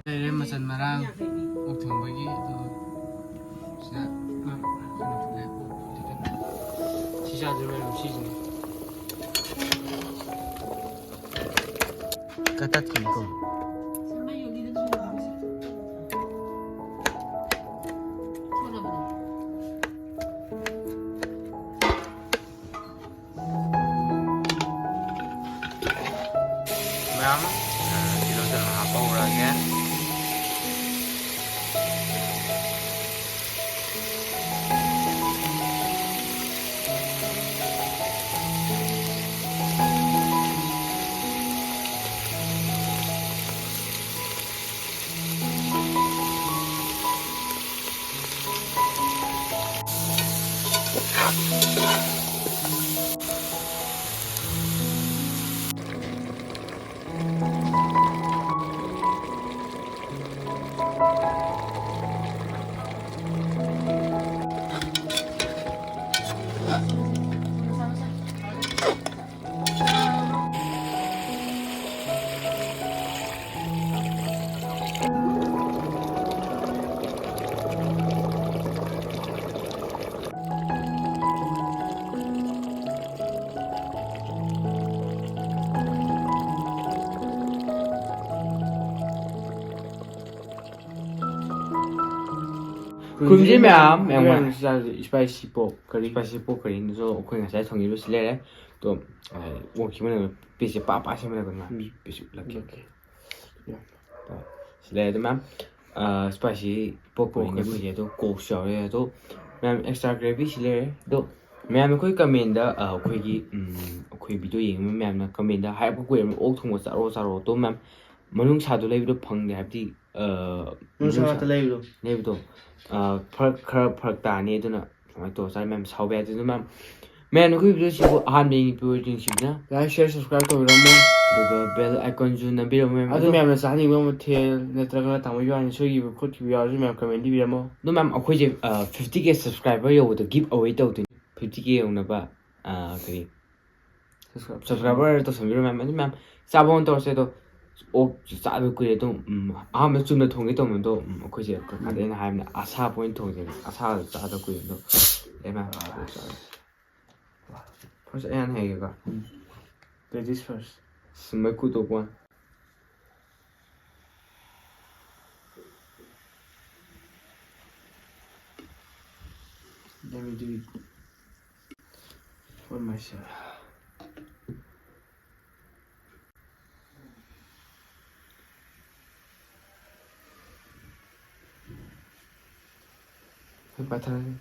Đây masan marang một thùng với cái sẽ chỉ ra được làm gì cái tắt thì không Ma'am, kita sudah apa orangnya? Kunji ma'am, ma'am spicy pork curry so khoi nga sai thongi lo sile to wo ki mana piece pa se mana kan piece laki sile de ma'am spicy pork curry ne bu je to ko sha re to ma'am extra gravy sile do ma'am khoi comment da khoi gi khoi video yeng ma'am na comment da hai ko em ok thong sa ro to ma'am manung sa do lei do phang de habdi Nung sa ta lei do fark ta ne duna mai to sai ma'am sau ba duna ma'am man ko video si ko han ding pu ding si na like share subscribe to ramo the bell icon ju na bi ro ma'am adu ma'am sa ni mo the netraga ta mo yuan so gi ko ti ya ju ma'am comment di ramo no ma'am akhoi je 50k subscriber yo the give away to 50k yong na ba kari subscriber to samiro ma'am ani ma'am sabon to se to 옥 싸도 그래도 아무 좀더 통이 도면도 그지 가든 하면 아사 포인트 통이 아사 싸도 그래도 에만 벌써 엔 해가 ladies first 스마일 구독원 let me do it for myself 바탕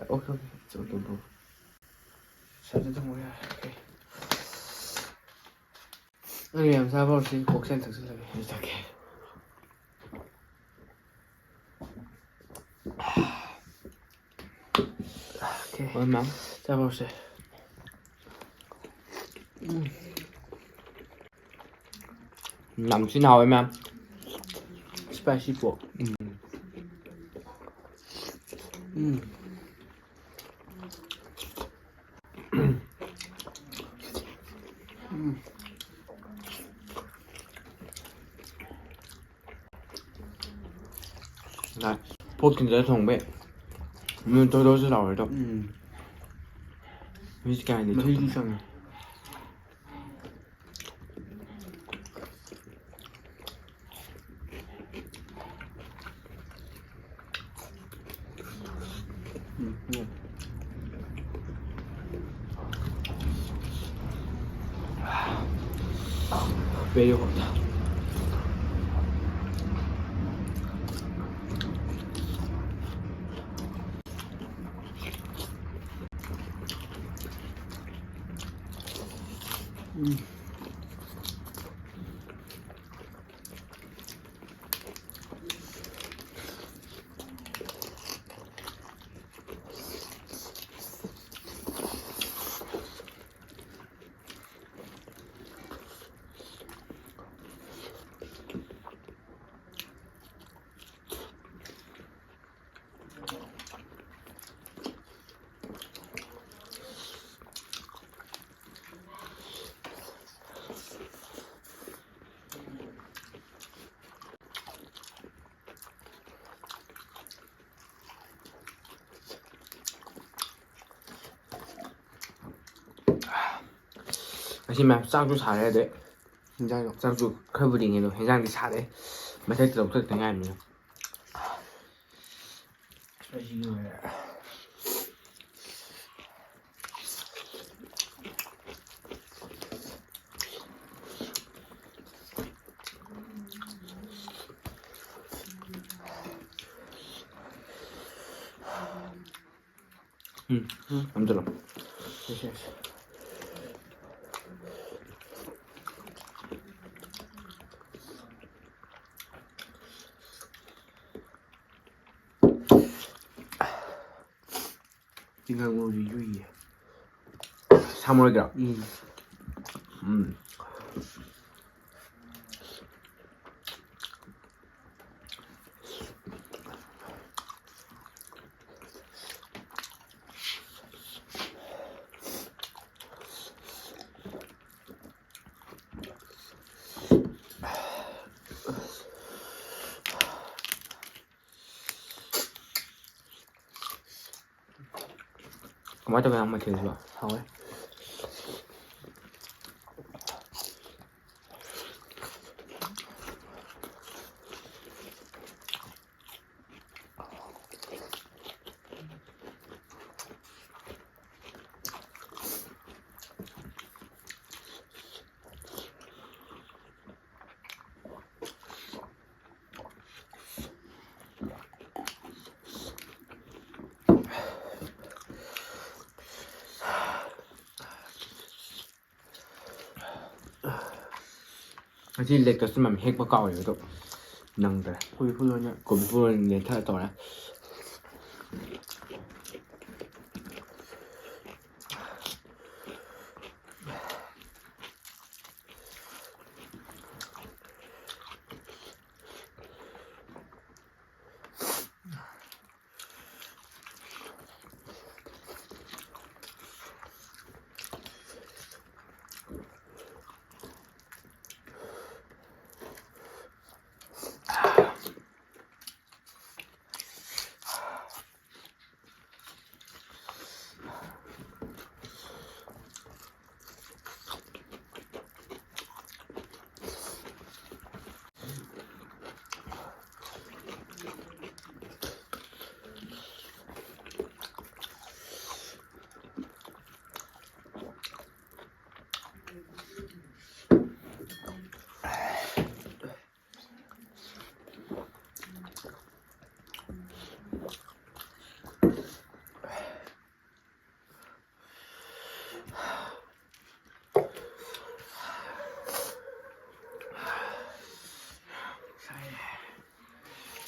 오케이 저기 뭐 살짝 뭐야 오케이 여기 làm sao bao xin cuộc sen thực sự là 이렇게 오케이 얼마 자 보세요 남친 나와 맘 spicy pork này phốt kinh tế thùng bệ nhưng tôi sẽ làm được vì cái này mà đi sang 매력 없다. Actually, ma'am, ꯆꯥꯛꯁꯨ ꯁꯥꯔꯦ ꯑꯗꯩ ꯍꯤꯟꯖꯥꯡ ꯆꯥꯛꯁꯨ ꯈꯔꯕꯨꯗꯤ ꯏꯪꯉꯦ ꯑꯗꯣ ꯍꯤꯟꯖꯥꯡꯗꯤ ꯁꯥꯔꯦ ꯃꯊꯛꯇ ꯂꯧꯊꯣꯛꯇ ꯉꯥꯏꯔꯤꯕꯅꯤꯅ ꯁ꯭ꯄꯥꯏꯁꯤꯒꯤ ꯑꯣꯏꯔꯦ ꯑꯝꯇꯂꯣ ꯆꯤꯡꯒꯪ ꯉꯧꯔꯤ ꯌꯨꯏꯌꯦ 사모르기라 그만 좀 양말 대지 마. 하고. Kasi lectures mà hết bao cậu rồi đó nâng rồi cô bị phun lên thở tỏi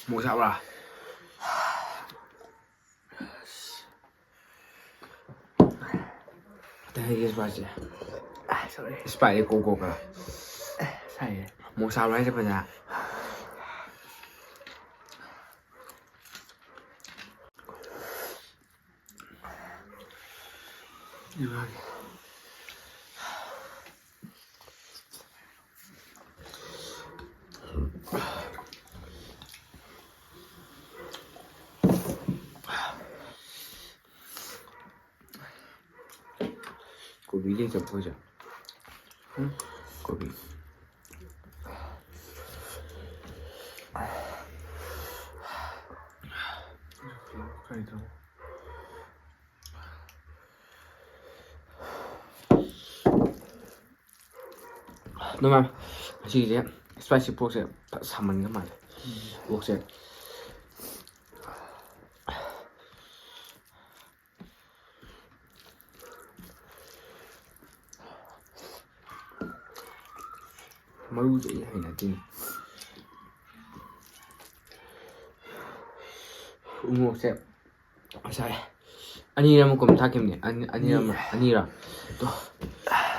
뭐 잡아라 되게 스파이시 스파이시 고고가 뭐 잡아라 해서 보자 고기 이제 보자 응? 고기 너만 다시 이제 스파이시 포크에 3만 만 포크에 머루지 해나진 우모세 잘 아니라면 그럼 다 겠네 아니라면 아니라 또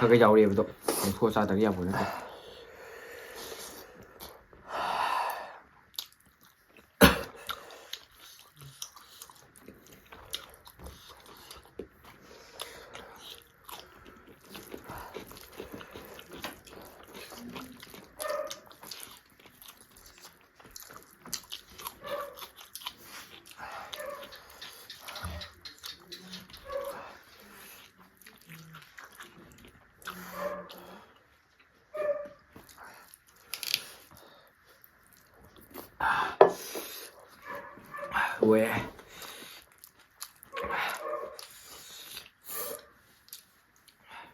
그게 야우리에도 소사다리 야보네 왜?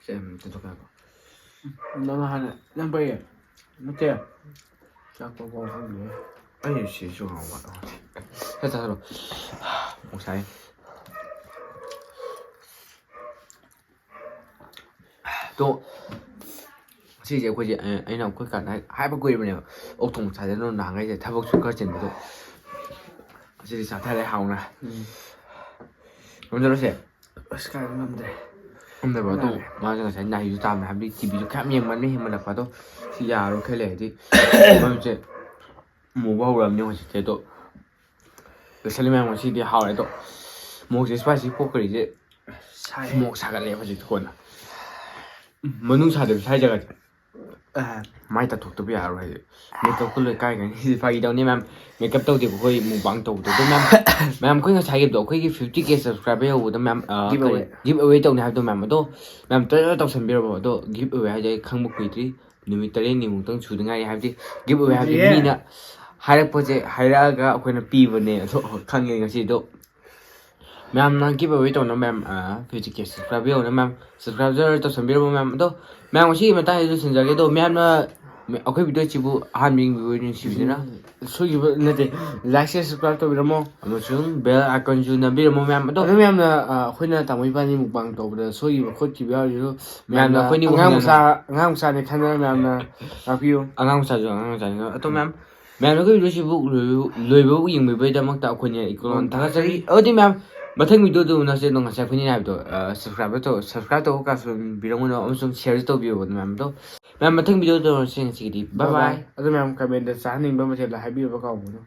쌤, 대독하고. 너는 하나 남바에 못해. 자꾸 뭐 하는 거. 아니, 씨, 좀 와봐. 살짝 서로. 옥사해. 또, 시제 고지, 아니나, 그니까, 하이버 이번에 옥통 자제로 나가 이제 타복 줄 거진데도. 시제 사탈에 하오나. 먼저 오세요. 스카이 남들. 근데 뭐또 맞아 잘 나이도 다음에 한비 TV도 감명만 해 힘을 나빠도 시야로 켈레디 뭐 이제 뭐 바우람요 하시게도 살리면 뭐 시디 하와도 뭐 스파이시 포크리 이제 뭐 사갈래 하시 거나 뭐는 사들 살자가 mai ta thuộc tôi rồi makeup có lời cay cái phải đâu nè makeup tôi thì có mukbang tôi tôi ma'am có trải nghiệm đó có 50k subscriber rồi đó ma'am giveaway tôi này tôi ma'am đó ma'am tôi tao xem video đó giveaway hay đấy không một quý tí nếu tao lên niềm tao chủ ngay hay đi giveaway hay đi nè hay là project hay là cái cái này pi vấn đề thôi không nghe cái gì đó ma'am năng giveaway tôi nó ma'am 50k subscriber rồi ma'am subscriber tao xem video ma'am đó ma'am có gì mà tao hay xin cái đó ma'am nó okay video chibu han ming video chibina So you na de like share subscribe to biramo. amasung bell icon ju na biramo ma'am do Ma'am na khoi ta moi ba ni mukbang to da so you khot ki ba yu. ma'am na khoi ni ngang sa ne khan na ma'am na review. angang sa jo angang sa to ma'am ma'am no video chibu loi bo ying me bai da mak ta khoi ni icon ta sa ri odi ma'am mathang video do na se no nga sa khoi ni na do subscribe to ka so biramo no amasung share to bio ma'am do ma'am mathang video do sing sigidi bye bye Ado ma'am comment da sa ning ba ma the la hai bi ba ka mo no.